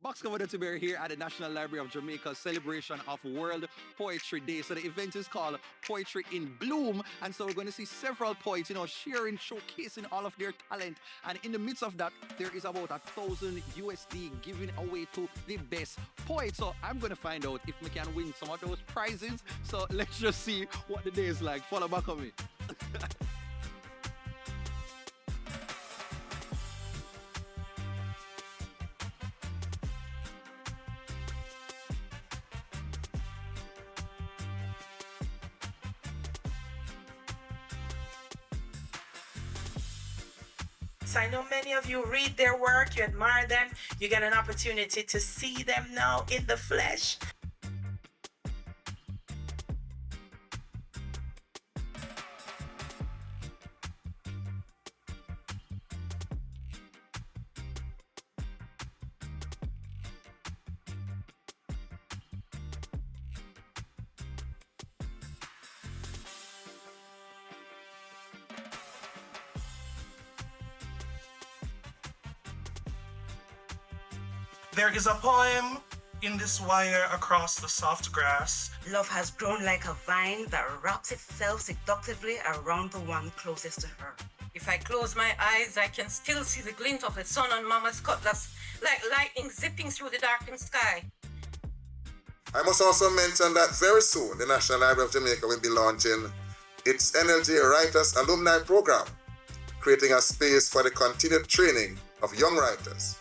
Box cover to bear here at the National Library of Jamaica's celebration of World Poetry Day. So the event is called Poetry in Bloom. And so we're going to see several poets, sharing, showcasing all of their talent. And in the midst of that, there is about 1,000 USD given away to the best poet. So I'm going to find out if we can win some of those prizes. So let's just see what the day is like. Follow back on me. So I know many of you read their work, you admire them, you get an opportunity to see them now in the flesh. There is a poem in this wire across the soft grass. Love has grown like a vine that wraps itself seductively around the one closest to her. If I close my eyes, I can still see the glint of the sun on Mama's cutlass, like lightning zipping through the darkened sky. I must also mention that very soon the National Library of Jamaica will be launching its NLJ Writers Alumni Program, creating a space for the continued training of young writers.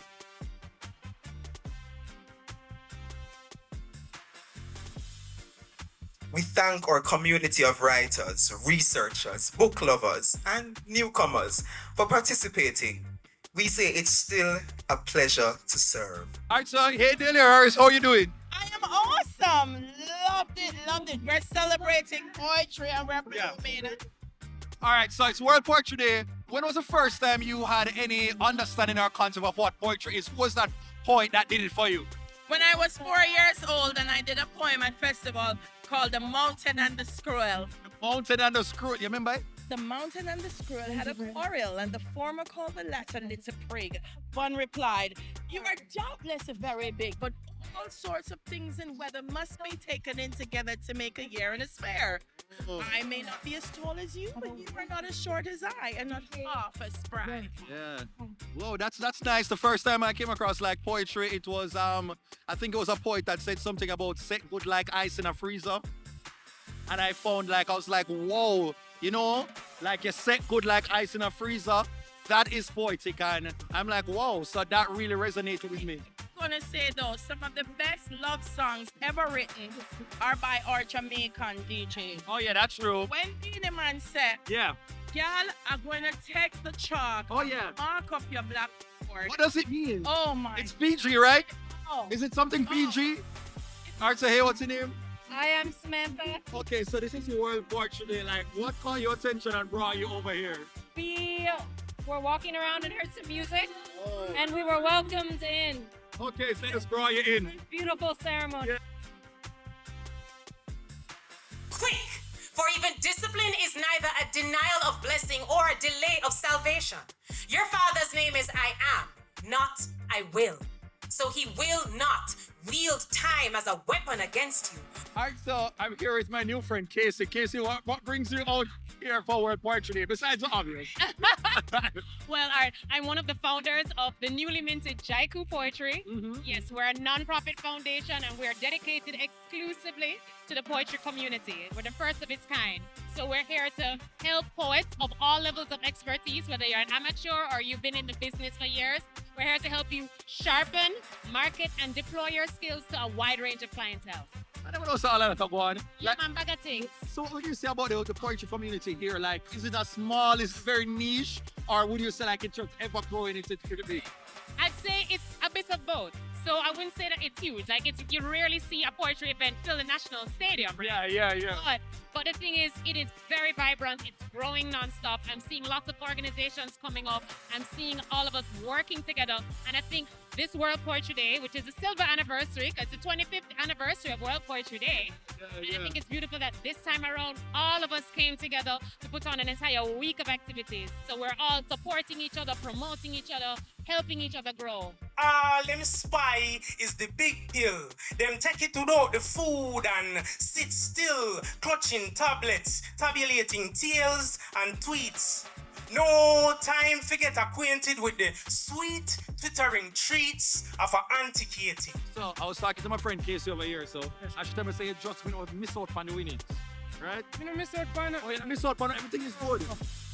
We thank our community of writers, researchers, book lovers, and newcomers for participating. We say it's still a pleasure to serve. All right, so hey, Daliah Harris, how you doing? I am awesome. Loved it, loved it. We're celebrating poetry and we're blooming. All right, so it's World Poetry Day. When was the first time you had any understanding or concept of what poetry is? Who was that poet that did it for you? When I was 4 years old and I did a poem at festival called The Mountain and the Squirrel. The Mountain and the Squirrel, you remember it? The mountain and the squirrel had a quarrel, and the former called the latter little prig. One replied, "You are doubtless very big, but all sorts of things in weather must be taken in together to make a year and a spare. I may not be as tall as you, but you are not as short as I, and not half as spry." Yeah. Whoa, that's nice. The first time I came across like poetry, it was I think it was a poet that said something about set good like ice in a freezer. And I found I was like, whoa, like you set good like ice in a freezer. That is poetic, and I'm like, whoa, so that really resonated with me. I'm gonna say though, some of the best love songs ever written are by our Jamaican DJs. Oh yeah, that's true. When Beenie Man said, Yeah. "Girl, I'm gonna take the chalk, Oh yeah. mark up your blackboard." What does it mean? Oh my! It's PG, right? Oh. Is it something PG? All right, so hey, what's your name? I am Samantha. Okay, so this is your World Poetry Day. Like, what caught your attention and brought you over here? We were walking around and heard some music, Oh. and we were welcomed in. Okay, so let's brought you in. Beautiful ceremony. Yeah. Quick! For even discipline is neither a denial of blessing or a delay of salvation. Your Father's name is I am, not I will. So he will not wield time as a weapon against you. All right, so I'm here with my new friend, Kacy. Kacy, what brings you out here for World Poetry Day, besides the obvious? Well, all right, I'm one of the founders of the newly minted Jaiku Poetry. Yes, we're a non-profit foundation and we're dedicated exclusively to the poetry community. We're the first of its kind. So we're here to help poets of all levels of expertise, whether you're an amateur or you've been in the business for years. We're here to help you sharpen, market, and deploy your skills to a wide range of clientele. I never know so all of that one. Yeah, man, bag of things. So what would you say about the poetry community here? Like, is it a small, is it very niche, or would you say like it's just ever growing into the big? I'd say it's a bit of both. So I wouldn't say that it's huge. Like you rarely see a poetry event fill the national stadium. Right? Yeah. But the thing is, it is very vibrant. It's growing nonstop. I'm seeing lots of organizations coming up. I'm seeing all of us working together. And I think this World Poetry Day, which is the silver anniversary, because it's the 25th anniversary of World Poetry Day. And I think it's beautiful that this time around, all of us came together to put on an entire week of activities. So we're all supporting each other, promoting each other, helping each other grow. All them spy is the big deal. Them take it without the food and sit still, clutching tablets, tabulating tales and tweets. No time to get acquainted with the sweet, twittering treats of an antiquity. So I was talking to my friend Kacy over here, so I should tell me say you just miss out on the winnings. Right? You don't miss out on it. Oh, you don't miss out on it. Everything is good.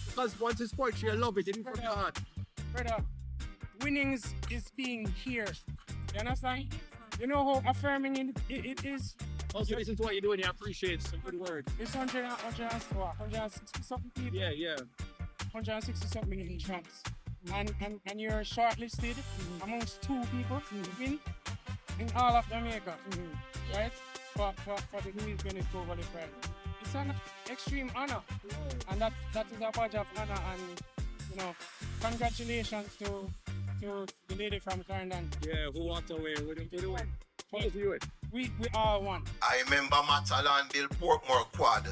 Because once it's poetry, I love it. It didn't from your heart. Brother, winnings is being here. You understand? You know how affirming it is? Also, listen to what you're doing. You appreciate it. It's a good word. It's 160 something people. Yeah. 160 something in chance. And you're shortlisted amongst 2 people to win in all of Jamaica. Right? For the UNESCO Caribbean Prize. It's an extreme honor. And that is a badge of honor, and congratulations to the lady from Clarendon. Yeah, who walked away with it? We all won. I remember Matalan build Portmore quad.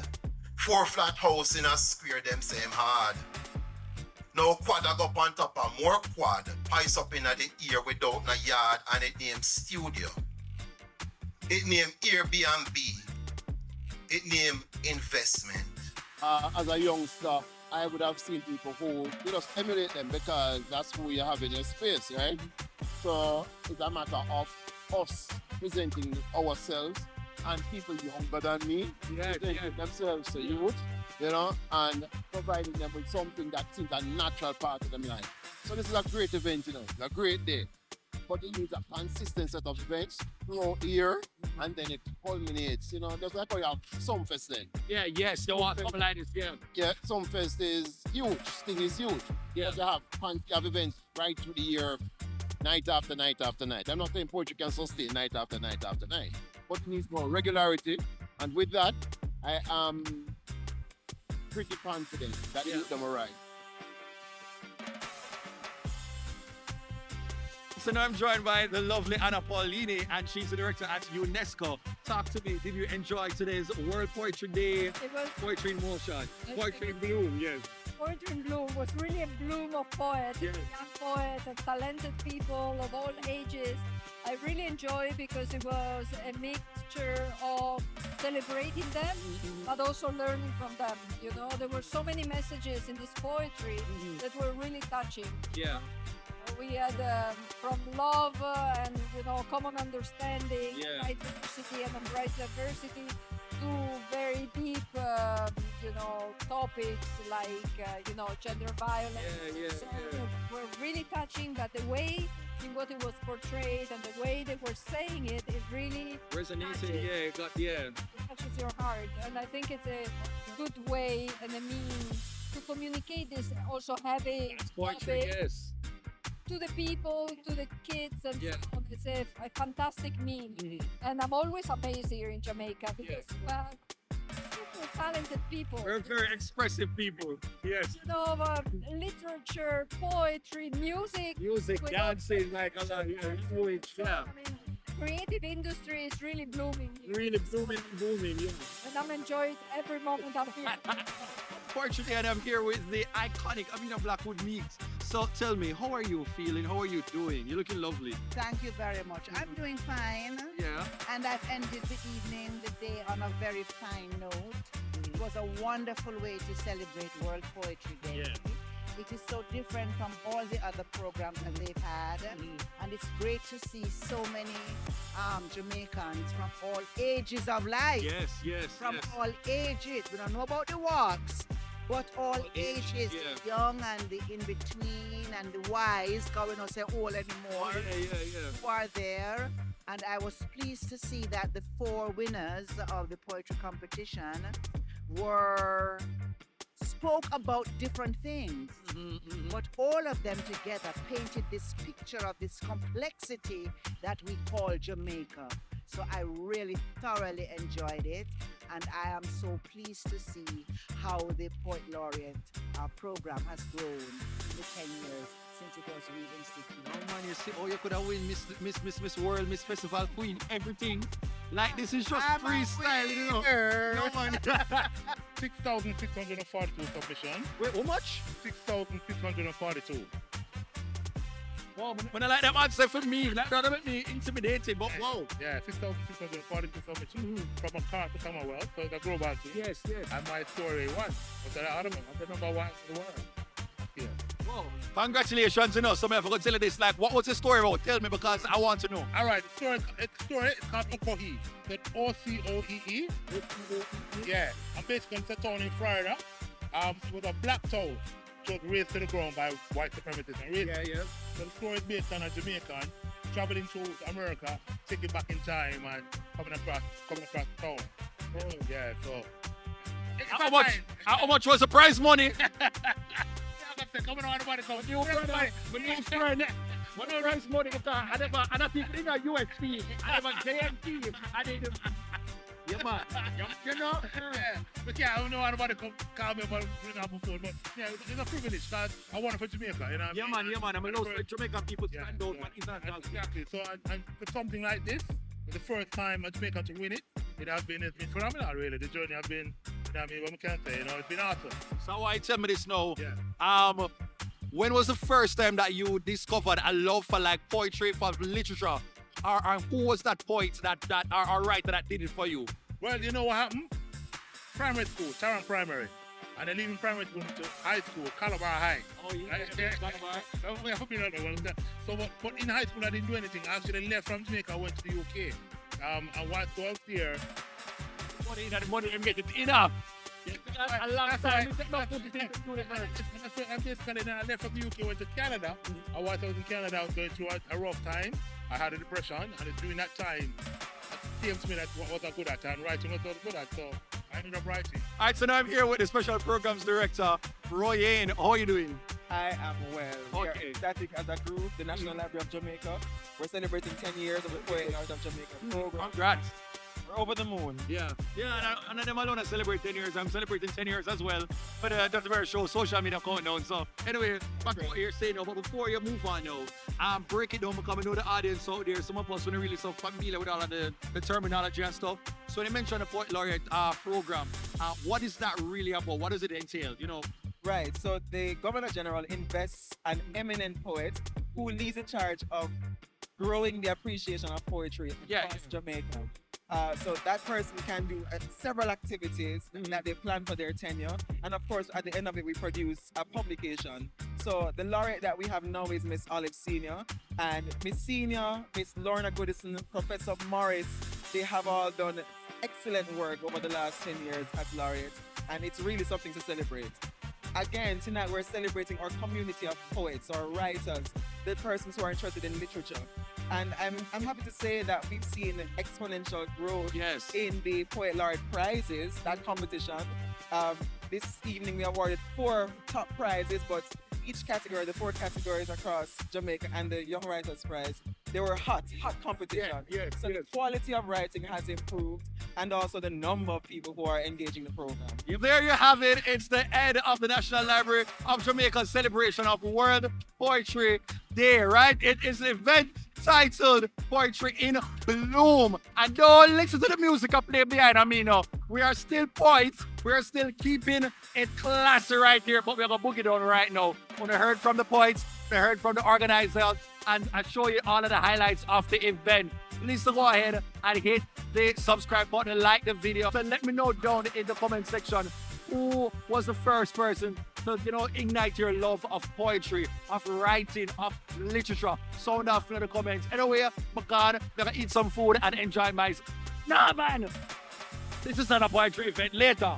4 flat house in a square, them same hard. Now quad I go up on top of more quad, pies up in the ear without no yard, and it named studio. It named Airbnb. It named investment. As a youngster, I would have seen people who you just emulate them because that's who you have in your space, right? So it's a matter of us presenting ourselves and people younger than me presenting themselves to youth, and providing them with something that seems a natural part of their life. So this is a great event, it's a great day. But it needs a consistent set of events throughout the year, and then it culminates, just like how you have Sumfest then. Yeah, yes, you want something like this, Yeah, Sumfest is huge, Sting is huge. Yeah. But you have events right through the year, night after night after night. I'm not saying poetry can sustain night after night after night, but it needs more regularity, and with that, I am pretty confident that it will them right. So now I'm joined by the lovely Anna Paolini, and she's the director at UNESCO. Talk to me, did you enjoy today's World Poetry Day? It was Poetry in Motion, Poetry in Bloom, yes. Poetry in Bloom was really a bloom of poets, Yes. young poets and talented people of all ages. I really enjoyed because it was a mixture of celebrating them, but also learning from them. There were so many messages in this poetry that were really touching. Yeah. We had from love and common understanding, diversity and embrace diversity, to very deep topics like gender violence. So were really touching, but the way in what it was portrayed and the way they were saying it really resonated. It touches your heart, and I think it's a good way and a means to communicate this also heavy Poetry, topic yes. to the people, to the kids, and so on. It's a fantastic mean. And I'm always amazed here in Jamaica because super talented people. We're very expressive people, yes. Literature, poetry, music, dancing, like a lot, yeah. Creative industry is really blooming here. Really booming, yeah. And I'm enjoying every moment I'm here. Fortunately, and I'm here with the iconic Amina Blackwood Meeks. So tell me, how are you feeling? How are you doing? You're looking lovely. Thank you very much. I'm doing fine. Yeah. And I've ended the evening, the day on a very fine note. It was a wonderful way to celebrate World Poetry Day. Yeah. It is so different from all the other programs that they've had. And it's great to see so many Jamaicans from all ages of life. Yes. From all ages. We don't know about the walks, but all ages, the young and the in-between and the wise, because we don't say old anymore, who are there. And I was pleased to see that the 4 winners of the poetry competition spoke about different things, but all of them together painted this picture of this complexity that we call Jamaica. So I really thoroughly enjoyed it, and I am so pleased to see how the Poet Laureate program has grown in the 10 years since it was reinstituted. Oh man, you see, oh, you could have win Miss World, Miss Festival Queen, everything. Like this is just freestyle, you know. No man. 6,642 submissions. Wait, how much? 6,642. Wow, when I like that answer for me, that doesn't make me intimidated, but wow. Yeah, 6,642 submissions from a car to Commonwealth, so the global team. Yes. And my story won. But I'm the number one in the world. Yeah. Whoa. Congratulations, you know. Some of you tell you this, like, what was the story about? Tell me because I want to know. All right, the story is called Ocoee. That's O-C-O-E-E. Yeah, I'm basically in a town in Florida with a black town. Which was raised to the ground by white supremacists. Yeah. So the story is based on a Jamaican traveling to America, taking back in time and coming across the town. Yeah, so. How much was the prize money? Coming on, everybody come. New friend. When I raise money, I never people in a USP, I never JMT, I did yeah, man. You know? Yeah. But yeah, I don't know anybody come call me about bring up before, but yeah, it's a privilege because I want it for Jamaica, you know? Yeah, man. I'm a lot of Jamaican people stand out, but international. Exactly. So, and for something like this, the first time a Jamaican to win it, it's been phenomenal, really. The journey has been, you know what I mean, what we can say, you know, it's been awesome. So why tell me this now? Yeah. When was the first time that you discovered a love for like poetry, for literature? Or who was that poet or writer that did it for you? Well, you know what happened? Primary school, Tarrant Primary. And then leaving primary school to high school, Calabar High. Oh, yeah. Calabar. So, but in high school, I didn't do anything. I actually left from Jamaica, I went to the UK. And while I was there... Money, I'm getting enough. A long time. I'm basically, I left from the UK, went to Canada. And while I was in Canada, I was going through a rough time. I had a depression, and during that time, it came to me that what was I good at, and writing was what I was good at, so I ended up writing. All right, so now I'm here with the Special Programs Director, Royane. How are you doing? I am well. Okay. We are ecstatic as a group, the National Library of Jamaica. We're celebrating 10 years of the Poet Laureate of Jamaica program. Congrats. We're over the moon. Yeah, and them alone I celebrate 10 years. I'm celebrating 10 years as well. But that's a very show, social media countdown. So anyway, back to what you're saying now. But before you move on now, break it down because I know the audience out there, some of us are really so familiar with all of the terminology and stuff. So when you mentioned the Poet Laureate program, what is that really about? What does it entail, you know? Right, so the Governor General invests an eminent poet who leads in charge of growing the appreciation of poetry across Jamaica. So that person can do several activities that they plan for their tenure. And of course, at the end of it, we produce a publication. So the laureate that we have now is Miss Olive Senior. And Miss Senior, Miss Lorna Goodison, Professor Morris, they have all done excellent work over the last 10 years as laureates. And it's really something to celebrate. Again, tonight we're celebrating our community of poets or writers, the persons who are interested in literature. And I'm happy to say that we've seen exponential growth in the Poet Laureate Prizes, that competition. This evening we awarded 4 top prizes, but each category, the 4 categories across Jamaica and the Young Writers Prize, they were hot competition. So the quality of writing has improved and also the number of people who are engaging the program. There you have it. It's the end of the National Library of Jamaica's celebration of World Poetry Day, right? It is an event titled Poetry in Bloom. And don't listen to the music I play behind Amina. We are still poets. We are still keeping it classy right here, but we're going to boogie down right now. When I heard from the poets, I heard from the organizers, and I show you all of the highlights of the event. Please go ahead and hit the subscribe button, like the video, and let me know down in the comment section who was the first person to, ignite your love of poetry, of writing, of literature. Sound off in the comments. Anyway, I'm gonna eat some food and enjoy myself. Nah, man! This is not a poetry event. Later.